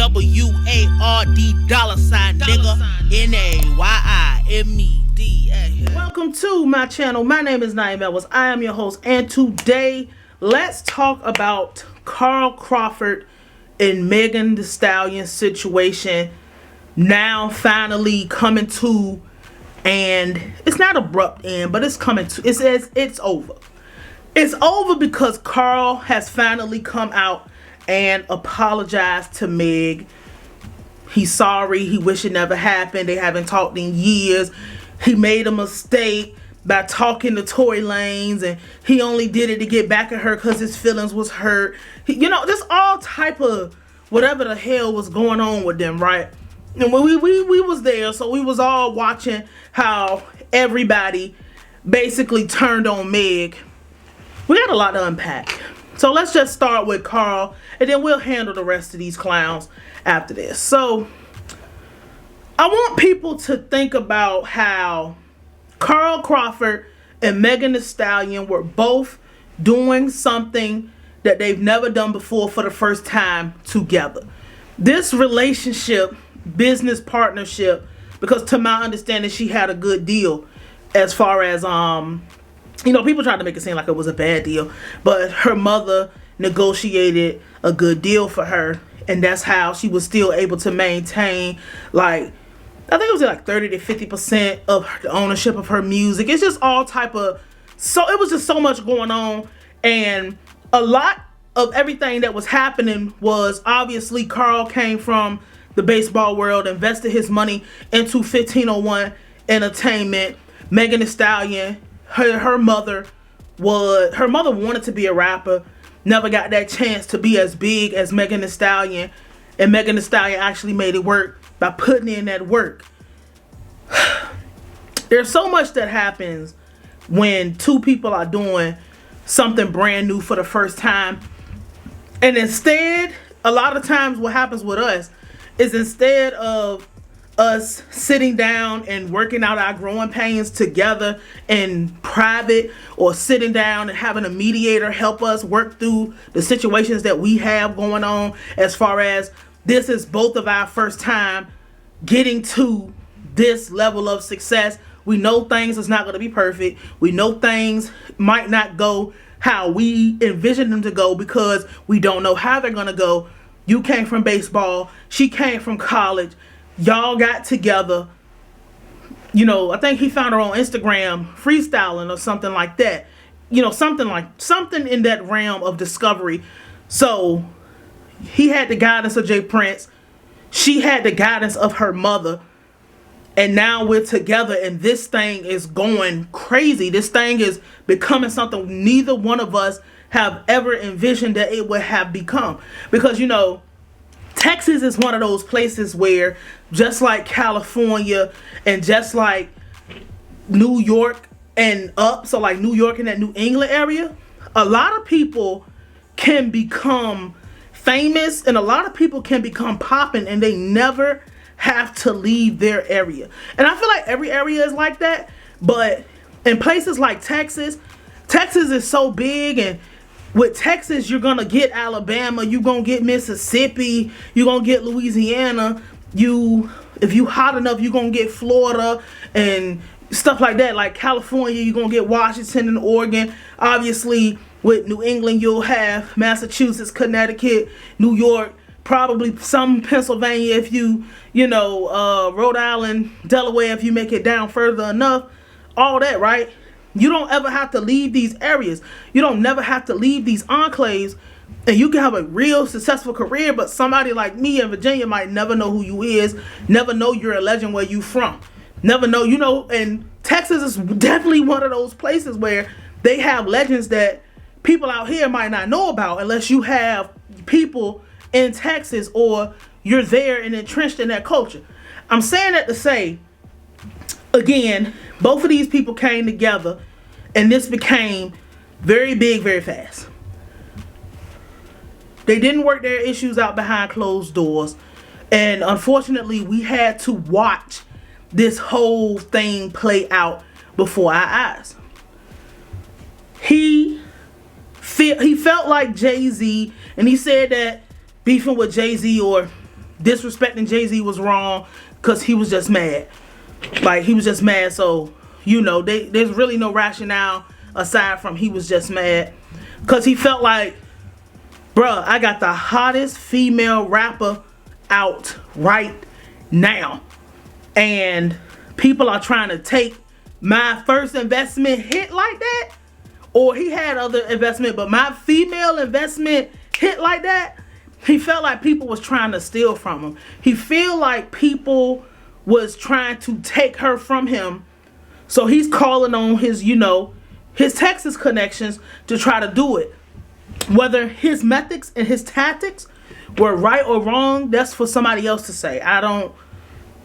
$WARD $ nigga. NAYIMED. Welcome to my channel. My name is Nayim. I am your host, and today let's talk about Crawford and Meg The Stallion situation now finally coming to, and it's not abrupt end, but it's coming to, it says it's over. It's over because Carl has finally come out and apologized to Meg. He's sorry. He wish it never happened. They haven't talked in years. He made a mistake by talking to Tory Lanez, and he only did it to get back at her because his feelings was hurt. Just all type of whatever the hell was going on with them, right? And when we was there, so we was all watching how everybody basically turned on Meg. We got a lot to unpack. So let's just start with Carl, and then we'll handle the rest of these clowns after this. So I want people to think about how Carl Crawford and Meg The Stallion were both doing something that they've never done before for the first time together. This relationship, business partnership, because to my understanding she had a good deal as far as people tried to make it seem like it was a bad deal, but her mother negotiated a good deal for her, and that's how she was still able to maintain, like, I think it was like 30 to 50% of the ownership of her music. It's just all type of, so it was just so much going on, and a lot of everything that was happening was obviously Carl came from the baseball world, invested his money into 1501 Entertainment. Meg The Stallion, her mother wanted to be a rapper, never got that chance to be as big as Meg The Stallion, and Meg The Stallion actually made it work by putting in that work. There's so much that happens when two people are doing something brand new for the first time, and instead, a lot of times what happens with us is instead of us sitting down and working out our growing pains together in private, or sitting down and having a mediator help us work through the situations that we have going on, as far as this is both of our first time getting to this level of success. We know things is not going to be perfect. We know things might not go how we envision them to go because we don't know how they're going to go. You came from baseball. She came from college. Y'all got together. I think he found her on Instagram freestyling or something like that. Something in that realm of discovery. So he had the guidance of Jay Prince. She had the guidance of her mother. And now we're together, and this thing is going crazy. This thing is becoming something neither one of us have ever envisioned that it would have become. Because, Texas is one of those places where, just like California and just like New York and up, so like New York and that New England area, a lot of people can become famous and a lot of people can become popping, and they never have to leave their area. And I feel like every area is like that, but in places like Texas is so big, and with Texas, you're gonna get Alabama, you're gonna get Mississippi, you're gonna get Louisiana, if you hot enough, you're gonna get Florida and stuff like that. Like California, you're gonna get Washington and Oregon. Obviously, with New England, you'll have Massachusetts, Connecticut, New York, probably some Pennsylvania if you, Rhode Island, Delaware if you make it down further enough, all that, right? You don't ever have to leave these areas. You don't never have to leave these enclaves, and you can have a real successful career, but somebody like me in Virginia might never know who you is, never know you're a legend where you from, never know, and Texas is definitely one of those places where they have legends that people out here might not know about unless you have people in Texas or you're there and entrenched in that culture. I'm saying that to say, again, both of these people came together and this became very big very fast. They didn't work their issues out behind closed doors, and unfortunately we had to watch this whole thing play out before our eyes. He felt like JayZ, and he said that beefing with JayZ or disrespecting JayZ was wrong because he was just mad. Like, he was just mad. So, you know, there's really no rationale aside from he was just mad. Because he felt like, bruh, I got the hottest female rapper out right now. And people are trying to take my first investment hit like that. Or he had other investment, but my female investment hit like that. He felt like people was trying to steal from him. He feel like people was trying to take her from him. So he's calling on his, you know, his Texas connections to try to do it. Whether his methods and his tactics were right or wrong, that's for somebody else to say. I don't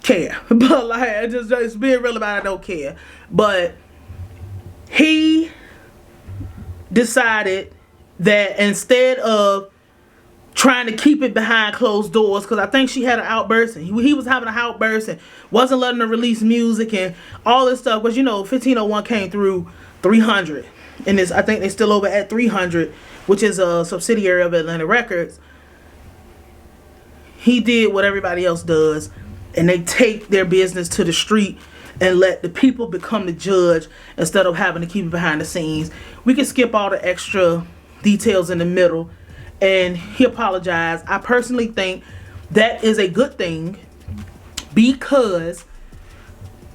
care. But like, just being real about it, I don't care. But he decided that instead of trying to keep it behind closed doors, because I think she had an outburst and he was having an outburst and wasn't letting her release music and all this stuff. Because, you know, 1501 came through 300. And I think they still over at 300, which is a subsidiary of Atlantic Records. He did what everybody else does, and they take their business to the street and let the people become the judge instead of having to keep it behind the scenes. We can skip all the extra details in the middle. And he apologized. I personally think that is a good thing, because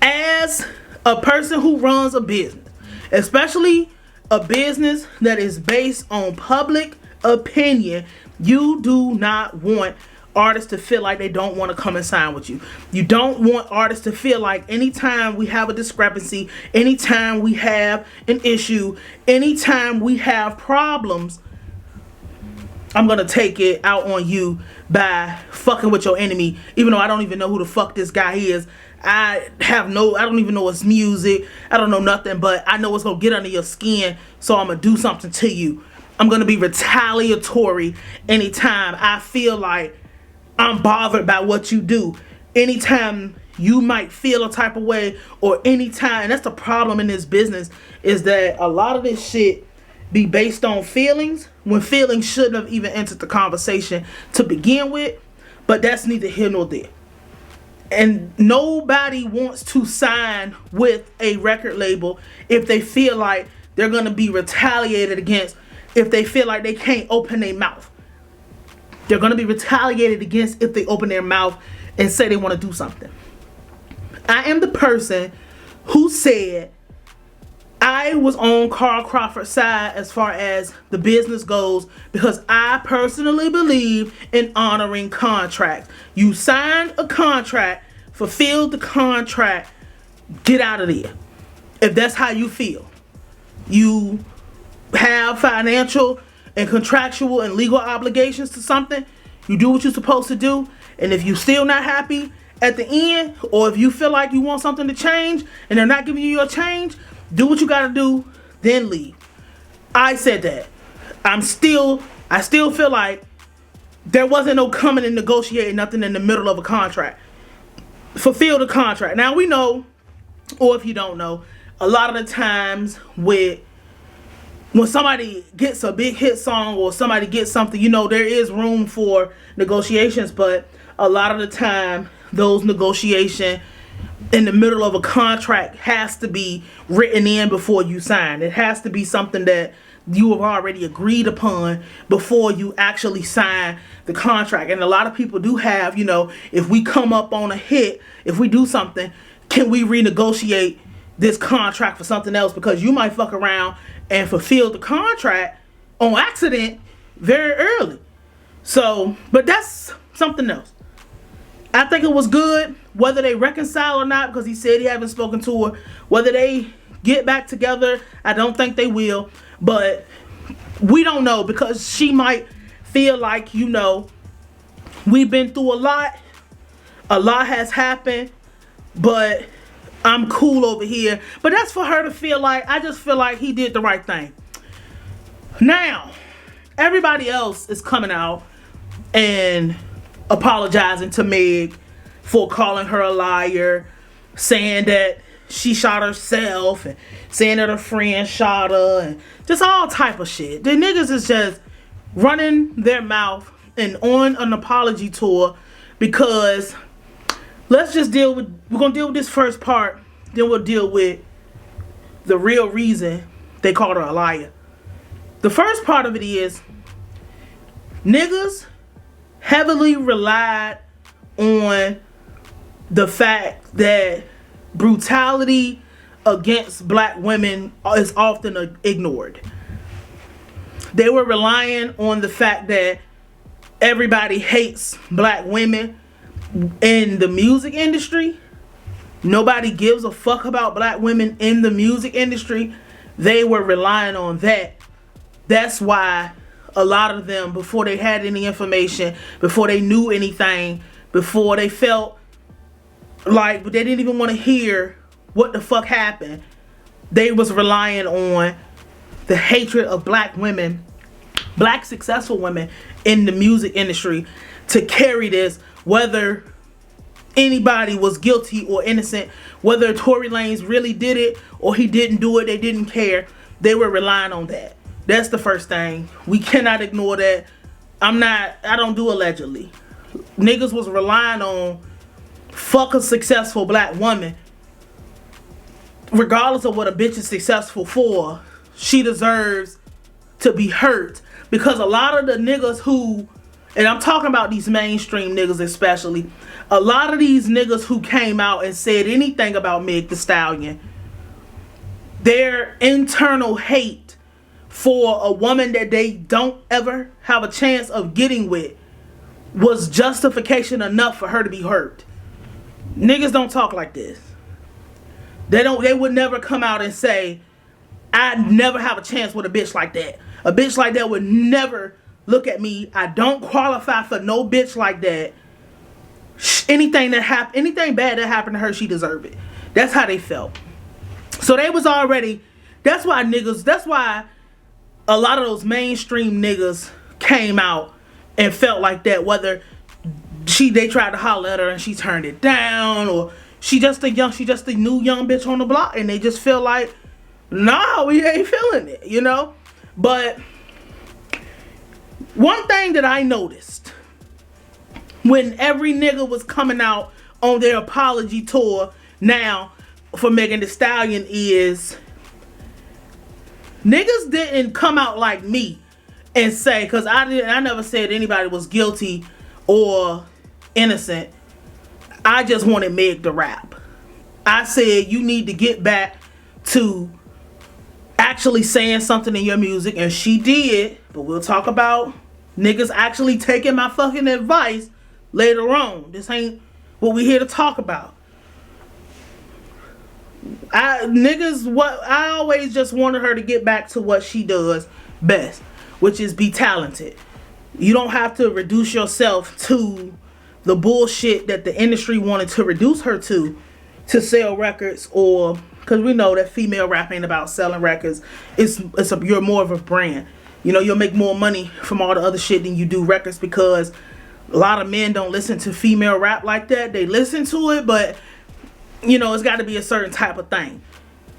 as a person who runs a business, especially a business that is based on public opinion, you do not want artists to feel like they don't want to come and sign with you. You don't want artists to feel like anytime we have a discrepancy, anytime we have an issue, anytime we have problems, I'm gonna take it out on you by fucking with your enemy, even though I don't even know who the fuck this guy is. I don't even know his music. I don't know nothing, but I know it's gonna get under your skin, so I'm gonna do something to you. I'm gonna be retaliatory anytime I feel like I'm bothered by what you do. Anytime you might feel a type of way, or anytime, and that's the problem in this business, is that a lot of this shit be based on feelings, when feelings shouldn't have even entered the conversation to begin with. But that's neither here nor there. And nobody wants to sign with a record label if they feel like they're going to be retaliated against, if they feel like they can't open their mouth. They're going to be retaliated against if they open their mouth and say they want to do something. I am the person who said I was on Carl Crawford's side as far as the business goes, because I personally believe in honoring contracts. You signed a contract, fulfilled the contract, get out of there. If that's how you feel. You have financial and contractual and legal obligations to something, you do what you're supposed to do. And if you're still not happy at the end, or if you feel like you want something to change and they're not giving you your change, do what you gotta do, then leave. I said that. I still feel like there wasn't no coming and negotiating nothing in the middle of a contract. Fulfill the contract. Now we know, or if you don't know, a lot of the times when somebody gets a big hit song or somebody gets something, you know, there is room for negotiations, but a lot of the time those negotiations in the middle of a contract has to be written in before you sign. It has to be something that you have already agreed upon before you actually sign the contract. And a lot of people do have, you know, if we come up on a hit, if we do something, can we renegotiate this contract for something else? Because you might fuck around and fulfill the contract on accident very early. So, but that's something else. I think it was good, whether they reconcile or not, because he said he haven't spoken to her. Whether they get back together, I don't think they will. But we don't know, because she might feel like, you know, we've been through a lot. A lot has happened, but I'm cool over here. But that's for her to feel like. I just feel like he did the right thing. Now, everybody else is coming out and apologizing to Meg for calling her a liar, saying that she shot herself, and saying that her friend shot her, and just all type of shit. The niggas is just running their mouth and on an apology tour because we're going to deal with this first part, then we'll deal with the real reason they called her a liar. The first part of it is niggas heavily relied on the fact that brutality against black women is often ignored. They were relying on the fact that everybody hates black women in the music industry. Nobody gives a fuck about black women in the music industry. They were relying on that. That's why a lot of them, before they had any information, before they knew anything, before they felt like they didn't even want to hear what the fuck happened, they was relying on the hatred of black women, black successful women in the music industry to carry this, whether anybody was guilty or innocent, whether Tory Lanez really did it or he didn't do it, they didn't care. They were relying on that. That's the first thing. We cannot ignore that. I don't do allegedly. Niggas was relying on fuck a successful black woman. Regardless of what a bitch is successful for, she deserves to be hurt. Because a lot of the niggas who, and I'm talking about these mainstream niggas especially, a lot of these niggas who came out and said anything about Meg The Stallion, their internal hate for a woman that they don't ever have a chance of getting with was justification enough for her to be hurt. Niggas don't talk like this. They would never come out and say, I'd never have a chance with a bitch like that. A bitch like that would never look at me. I don't qualify for no bitch like that. Anything bad that happened to her, she deserved it. That's how they felt. So they was already, that's why a lot of those mainstream niggas came out and felt like that, whether they tried to holler at her and she turned it down, or she just a new young bitch on the block, and they just feel like, nah, we ain't feeling it, you know? But one thing that I noticed when every nigga was coming out on their apology tour now for Megan Thee Stallion is niggas didn't come out like me and say, because I never said anybody was guilty or innocent. I just wanted Meg to rap. I said you need to get back to actually saying something in your music, and she did, but we'll talk about niggas actually taking my fucking advice later on. This ain't what we here to talk about. I always just wanted her to get back to what she does best, which is be talented. You don't have to reduce yourself to the bullshit that the industry wanted to reduce her to sell records, or because we know that female rap ain't about selling records. You're more of a brand. You know, you'll make more money from all the other shit than you do records, because a lot of men don't listen to female rap like that. They listen to it, but you know, it's got to be a certain type of thing.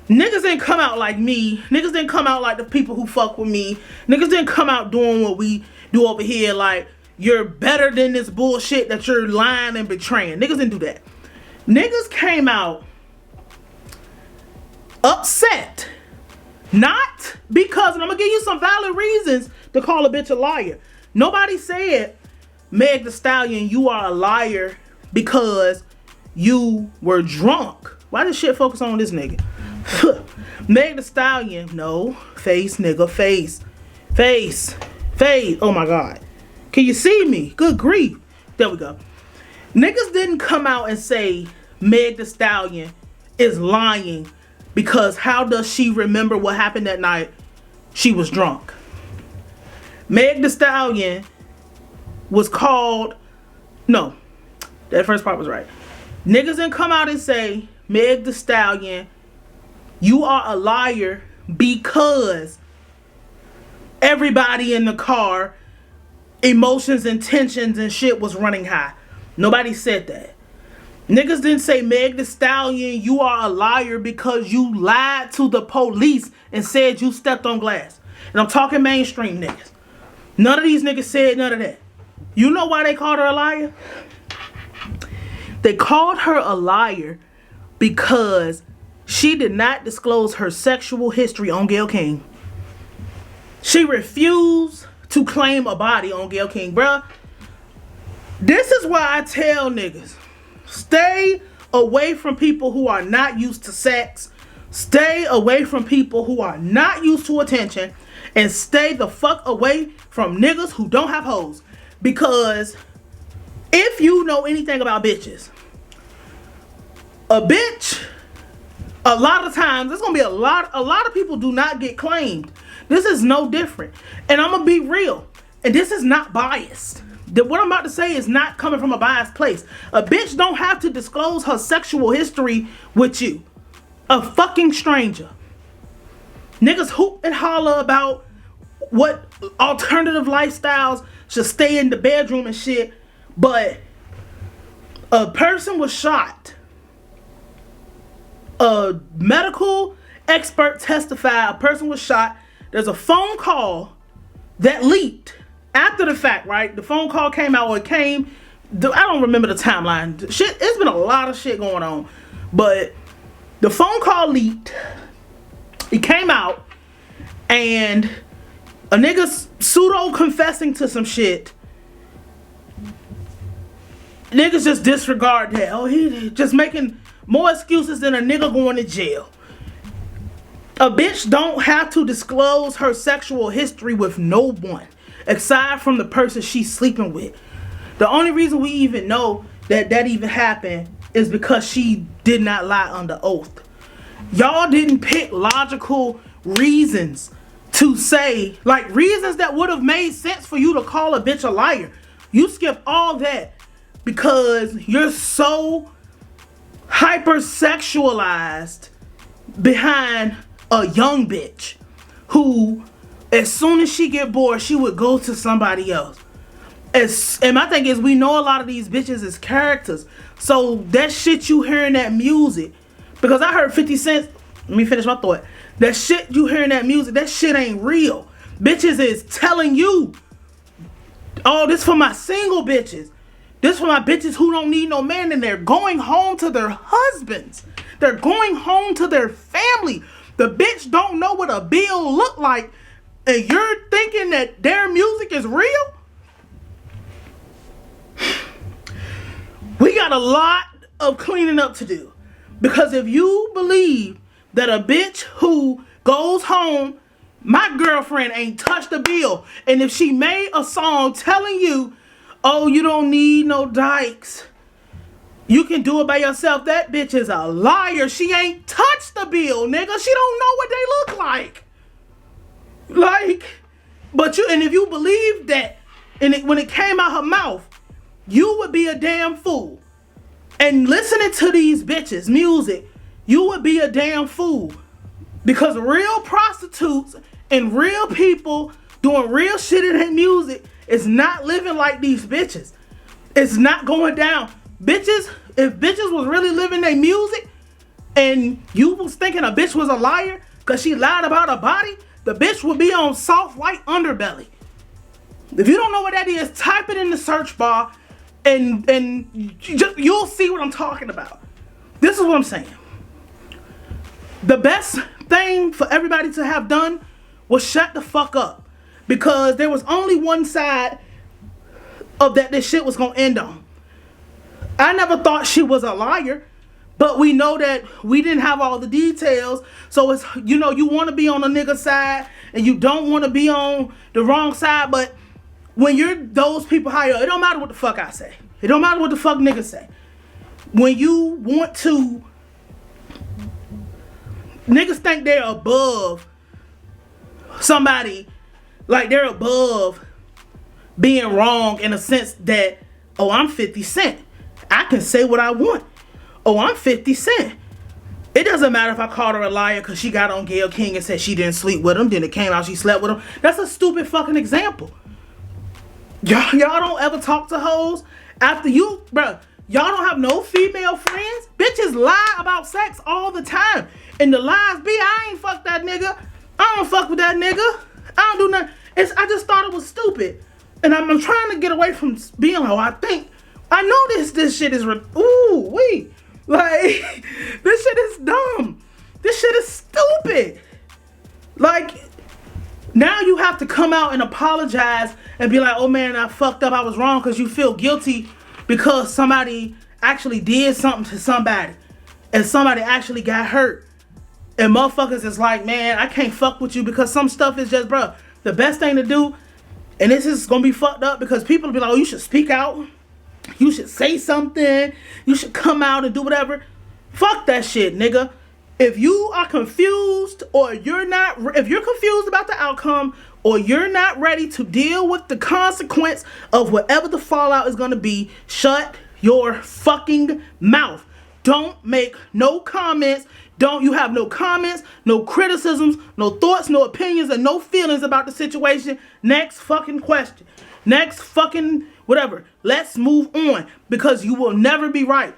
Niggas didn't come out like me. Niggas didn't come out like the people who fuck with me. Niggas didn't come out doing what we do over here, like you're better than this bullshit that you're lying and betraying. Niggas didn't do that. Niggas came out upset. Not because, and I'm going to give you some valid reasons to call a bitch a liar. Nobody said, Meg The Stallion, you are a liar because you were drunk. Why does shit focus on this nigga? Meg The Stallion, no. Face, nigga, face. Face. Face. Oh my God. Can you see me? Good grief. There we go. Niggas didn't come out and say Meg The Stallion is lying because how does she remember what happened that night? She was drunk. Meg The Stallion was called, no, that first part was right. Niggas didn't come out and say, Meg The Stallion, you are a liar because everybody in the car, emotions and tensions and shit was running high. Nobody said that. Niggas didn't say, Meg The Stallion, you are a liar because you lied to the police and said you stepped on glass. And I'm talking mainstream niggas. None of these niggas said none of that. You know why they called her a liar? They called her a liar because she did not disclose her sexual history on Gayle King. She refused to claim a body on Gayle King. Bruh, this is why I tell niggas, stay away from people who are not used to sex. Stay away from people who are not used to attention. And stay the fuck away from niggas who don't have hoes. Because if you know anything about bitches, a bitch, a lot of times, there's gonna be a lot of people do not get claimed. This is no different. And I'm gonna be real. And this is not biased. What I'm about to say is not coming from a biased place. A bitch don't have to disclose her sexual history with you. A fucking stranger. Niggas hoop and holler about what alternative lifestyles should stay in the bedroom and shit. But a person was shot. A medical expert testified a person was shot. There's a phone call that leaked after the fact, right? The phone call came out, or it came, I don't remember the timeline. Shit, it's been a lot of shit going on. But the phone call leaked. It came out, and a nigga pseudo confessing to some shit. Niggas just disregard that. Oh, he just making more excuses than a nigga going to jail. A bitch don't have to disclose her sexual history with no one, aside from the person she's sleeping with. The only reason we even know that even happened is because she did not lie under oath. Y'all didn't pick logical reasons to say, like reasons that would have made sense for you to call a bitch a liar. You skipped all that because you're so hypersexualized behind a young bitch who, as soon as she get bored, she would go to somebody else. And my thing is, we know a lot of these bitches as characters. So that shit you hear in that music, because I heard 50 Cent, let me finish my thought. That shit you hear in that music, that shit ain't real. Bitches is telling you, oh, this for my single bitches. This for my bitches who don't need no man, and they're going home to their husbands. They're going home to their family. The bitch don't know what a bill look like, and you're thinking that their music is real? We got a lot of cleaning up to do. Because if you believe that a bitch who goes home, my girlfriend ain't touched a bill, and if she made a song telling you, oh, you don't need no dykes, you can do it by yourself, that bitch is a liar. She ain't touched the bill, nigga. She don't know what they look like. And if you believe that, when it came out her mouth, you would be a damn fool. And listening to these bitches' music, you would be a damn fool. Because real prostitutes and real people doing real shit in their music is not living like these bitches. It's not going down. Bitches, if bitches was really living their music and you was thinking a bitch was a liar because she lied about her body, the bitch would be on soft white underbelly. If you don't know what that is, type it in the search bar and you'll see what I'm talking about. This is what I'm saying. The best thing for everybody to have done was shut the fuck up, because there was only one side of that this shit was gonna end on. I never thought she was a liar, but we know that we didn't have all the details. So it's, you want to be on the nigga side and you don't want to be on the wrong side. But when you're those people higher, it don't matter what the fuck I say. It don't matter what the fuck niggas say. When you want to, niggas think they're above somebody, like they're above being wrong in a sense that, oh, I'm 50 Cent. I can say what I want. Oh, I'm 50 Cent. It doesn't matter if I called her a liar because she got on Gayle King and said she didn't sleep with him. Then it came out she slept with him. That's a stupid fucking example. Y'all don't ever talk to hoes after you, bruh. Y'all don't have no female friends. Bitches lie about sex all the time. And the lies be, I ain't fuck that nigga. I don't fuck with that nigga. I don't do nothing. I just thought it was stupid. And I'm trying to get away from being like, oh, I think I know this shit is ooh wait, like this shit is dumb. This shit is stupid. Like now you have to come out and apologize and be like, oh man, I fucked up, I was wrong, because you feel guilty because somebody actually did something to somebody and somebody actually got hurt. And motherfuckers is like, man, I can't fuck with you because some stuff is just, bro, the best thing to do, and this is gonna be fucked up because people will be like, oh, you should speak out. You should say something. You should come out and do whatever. Fuck that shit, nigga. If you are confused or if you're confused about the outcome or you're not ready to deal with the consequence of whatever the fallout is gonna be, shut your fucking mouth. Don't make no comments. You have no comments, no criticisms, no thoughts, no opinions, and no feelings about the situation. Next fucking question. Next fucking whatever. Let's move on, because you will never be right.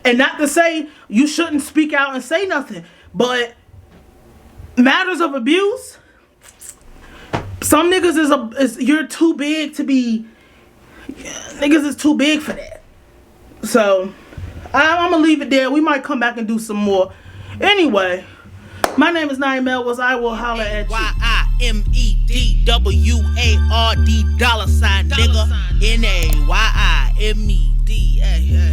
And not to say you shouldn't speak out and say nothing, but matters of abuse, some niggas you're too big to be, niggas is too big for that. So I'm gonna leave it there. We might come back and do some more. Anyway, my name is Nayim. I will holler at you. YIMEDWARD $, nigga. NAYIMED.